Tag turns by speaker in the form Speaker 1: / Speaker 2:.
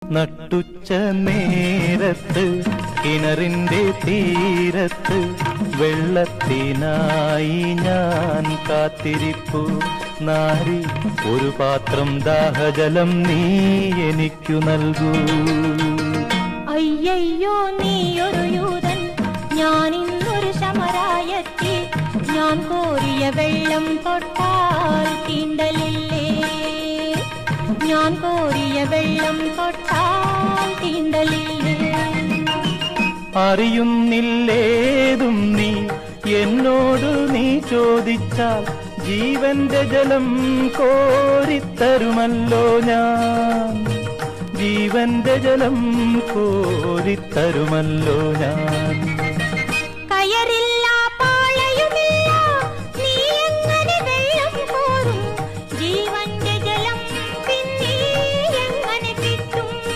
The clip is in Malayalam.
Speaker 1: നട്ടുച്ച നേരത്ത് കിണറിന്റെ തീരത്ത് വെള്ളത്തിനായി ഞാൻ കാത്തിരിപ്പു നാരി ഒരു പാത്രം ദാഹജലം നീ എനിക്കു നൽകൂ.
Speaker 2: അയ്യയ്യോ നീയൊരു യൂതൻ, ഞാൻ ഇന്നൊരു ശമരായത്തി, ഞാൻ കോരിയ വെള്ളം തൊട്ടാൽ തീണ്ടലില്ലേ, ഞാൻ കോരിയ വെള്ളം തൊട്ടാൽ തീണ്ടലില്ലേ.
Speaker 1: അറിയുന്നില്ലേതും നീ എന്നോട് നീ ചോദിച്ചാൽ ജീവന്റെ ജലം കോരിത്തരുമല്ലോ ഞാൻ, ജീവന്റെ ജലം കോരിത്തരുമല്ലോ ഞാൻ.